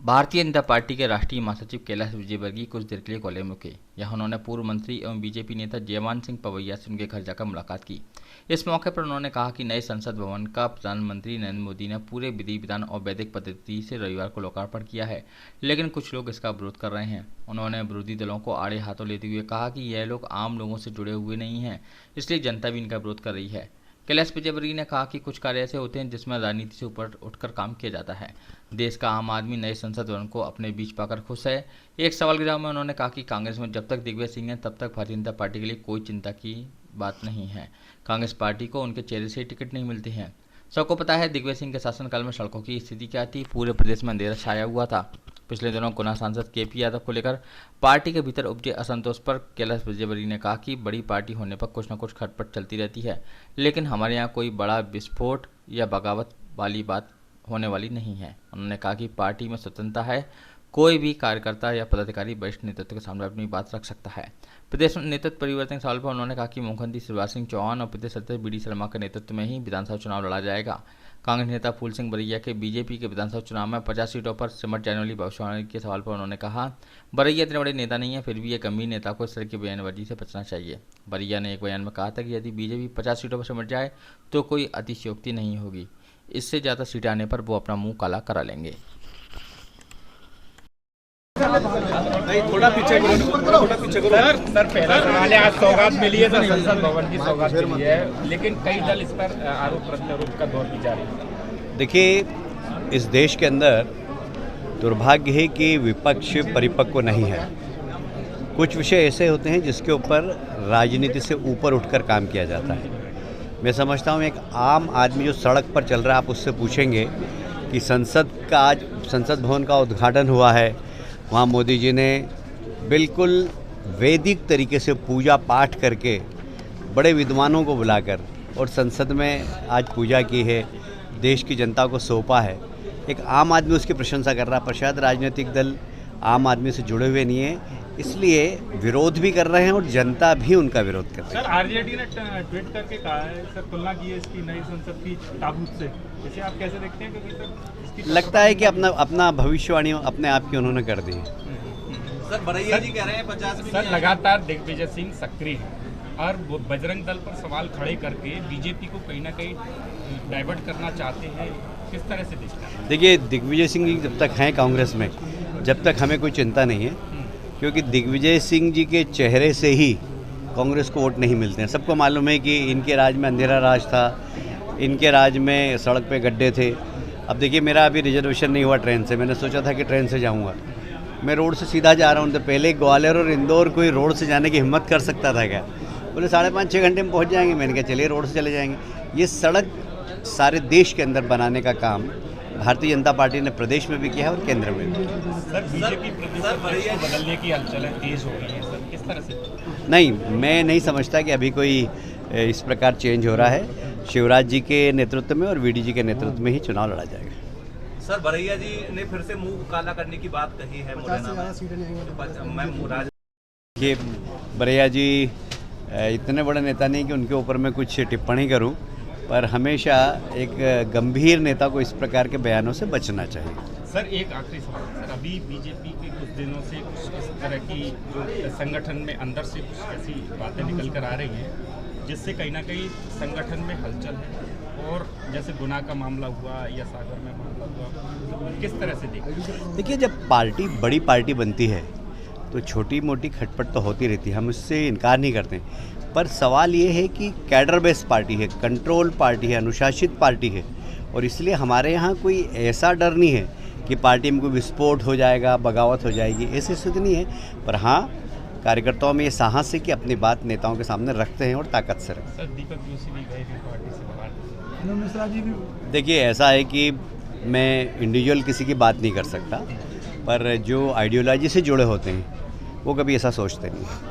Bharatiya Janata party के राष्ट्रीय महासचिव कैलाश विजयवर्गीय कुछ देर के लिए ग्वालियर में रुके। यहाँ उन्होंने पूर्व मंत्री एवं बीजेपी नेता जयमान सिंह पवैया से उनके घर जाकर मुलाकात की। इस मौके पर उन्होंने कहा कि नए संसद भवन का प्रधानमंत्री नरेंद्र मोदी ने पूरे विधि विधान और वैदिक पद्धति से रविवार को लोकार्पण किया है, लेकिन कुछ लोग इसका विरोध कर रहे हैं। उन्होंने विरोधी दलों को आड़े हाथों लेते हुए कहा कि यह लोग आम लोगों से जुड़े हुए नहीं हैं, इसलिए जनता भी इनका विरोध कर रही है। कैलाश विजयवर्गीय ने कहा कि कुछ कार्य ऐसे होते हैं जिसमें राजनीति से ऊपर उठकर काम किया जाता है। देश का आम आदमी नए संसद भवन को अपने बीच पाकर खुश है। एक सवाल के जवाब में उन्होंने कहा कि कांग्रेस में जब तक दिग्विजय सिंह हैं तब तक भारतीय जनता पार्टी के लिए कोई चिंता की बात नहीं है। कांग्रेस पार्टी को उनके चेहरे से टिकट नहीं मिलते हैं। सबको पता है दिग्विजय सिंह के शासनकाल में सड़कों की स्थिति क्या थी। पूरे प्रदेश में अंधेरा छाया हुआ था। पिछले दिनों गुना सांसद केपी यादव को लेकर पार्टी के भीतर उपजे असंतोष पर कैलाश विजयवर्गीय ने कहा कि बड़ी पार्टी होने पर कुछ न कुछ खटपट चलती रहती है, लेकिन हमारे यहाँ कोई बड़ा विस्फोट या बगावत वाली बात होने वाली नहीं है। उन्होंने कहा कि पार्टी में स्वतंत्रता है, कोई भी कार्यकर्ता या पदाधिकारी वरिष्ठ नेतृत्व के सामने अपनी बात रख सकता है। प्रदेश में नेतृत्व परिवर्तन के सवाल पर उन्होंने कहा कि मुख्यमंत्री शिवराज सिंह चौहान और प्रदेश अध्यक्ष बी डी शर्मा के नेतृत्व में ही विधानसभा चुनाव लड़ा जाएगा। कांग्रेस नेता फूल सिंह बरैया के बीजेपी के विधानसभा चुनाव में 50 सीटों पर सिमट जाने वाली भविष्यवाणी के सवाल पर उन्होंने कहा, बरैया इतने बड़े नेता नहीं है, फिर भी एक गंभीर नेता को इस तरह की बयानबाजी से बचना चाहिए। बरैया ने एक बयान में कहा था कि यदि बीजेपी 50 सीटों पर सिमट जाए तो कोई अतिशयोक्ति नहीं होगी, इससे ज़्यादा सीटें आने पर वो अपना मुंह काला करा लेंगे। नहीं, थोड़ा पीछे करो। सर पहला सवाल है, आज सौगात मिली है सर, संसद भवन की सौगात मिली है, लेकिन कई दल इस पर आरोप प्रत्यारोप का दौर की जा रही है। देखिए, इस देश के अंदर दुर्भाग्य है कि विपक्ष परिपक्व नहीं है। कुछ विषय ऐसे होते हैं जिसके ऊपर राजनीति से ऊपर उठकर काम किया जाता है। मैं समझता हूँ एक आम आदमी जो सड़क पर चल रहा है, आप उससे पूछेंगे कि आज संसद भवन का उद्घाटन हुआ है, वहाँ मोदी जी ने बिल्कुल वैदिक तरीके से पूजा पाठ करके बड़े विद्वानों को बुलाकर और संसद में आज पूजा की है, देश की जनता को सौंपा है। एक आम आदमी उसकी प्रशंसा कर रहा है, पर शायद राजनीतिक दल आम आदमी से जुड़े हुए नहीं है, इसलिए विरोध भी कर रहे हैं और जनता भी उनका विरोध कर रही है। सर आरजेडी ने ट्वीट करके कहा है सर, तुलना की है इसकी नई संसद की ताबूत से, इसे आप कैसे देखते हैं? क्योंकि सर लगता है कि अपना भविष्यवाणी अपने आप की उन्होंने कर दी है। सर बरैया जी कह रहे हैं 50 सर लगातार दिग्विजय सिंह सक्रिय हैं और वो बजरंग दल पर सवाल खड़े करके बीजेपी को कहीं ना कहीं डाइवर्ट करना चाहते हैं, किस तरह से देखते हैं? देखिए, दिग्विजय सिंह जी जब तक हैं कांग्रेस में, जब तक हमें कोई चिंता नहीं है, क्योंकि दिग्विजय सिंह जी के चेहरे से ही कांग्रेस को वोट नहीं मिलते हैं। सबको मालूम है कि इनके राज में अंधेरा राज था, इनके राज में सड़क पे गड्ढे थे। अब देखिए, मेरा अभी रिजर्वेशन नहीं हुआ ट्रेन से, मैंने सोचा था कि ट्रेन से जाऊंगा, मैं रोड से सीधा जा रहा हूँ। तो पहले ग्वालियर और इंदौर कोई रोड से जाने की हिम्मत कर सकता था क्या? बोले 5.5-6 घंटे में पहुँच जाएंगे। मैंने कहा चलिए रोड से चले जाएंगे। ये सड़क सारे देश के अंदर बनाने का काम भारतीय जनता पार्टी ने प्रदेश में भी किया है और केंद्र में भी। सर बीजेपी प्रदेश अध्यक्ष बदलने की हलचलें तेज हो गई हैं सर, किस तरह से? नहीं, मैं नहीं समझता कि अभी कोई इस प्रकार चेंज हो रहा है। शिवराज जी के नेतृत्व में और वीडी जी के नेतृत्व में ही चुनाव लड़ा जाएगा। सर बरैया जी ने फिर से मुंह काला करने की बात कही है मुरैना में। ये बरैया जी इतने बड़े नेता नहीं कि उनके ऊपर मैं कुछ टिप्पणी करूं, पर हमेशा एक गंभीर नेता को इस प्रकार के बयानों से बचना चाहिए। सर एक आखिरी सवाल सर, अभी बीजेपी के कुछ दिनों से कुछ इस तरह की जो संगठन में अंदर से कुछ ऐसी बातें निकल कर आ रही हैं जिससे कहीं ना कहीं संगठन में हलचल है, और जैसे गुना का मामला हुआ या सागर में मामला हुआ, तो किस तरह से देखिए, जब पार्टी बड़ी पार्टी बनती है तो छोटी मोटी खटपट तो होती रहती है, हम इससे इनकार नहीं करते, पर सवाल ये है कि कैडर बेस्ड पार्टी है, कंट्रोल पार्टी है, अनुशासित पार्टी है, और इसलिए हमारे यहाँ कोई ऐसा डर नहीं है कि पार्टी में कोई विस्फोट हो जाएगा, बगावत हो जाएगी, ऐसी स्थिति नहीं है। पर हाँ, कार्यकर्ताओं में ये साहस है कि अपनी बात नेताओं के सामने रखते हैं और ताकत से रखते हैं। सर दीपक जोशी भी गए थे पार्टी से बाहर, मिश्रा जी भी। देखिए, ऐसा है कि मैं इंडिविजुअल किसी की बात नहीं कर सकता, पर जो आइडियोलॉजी से जुड़े होते हैं वो कभी ऐसा सोचते नहीं।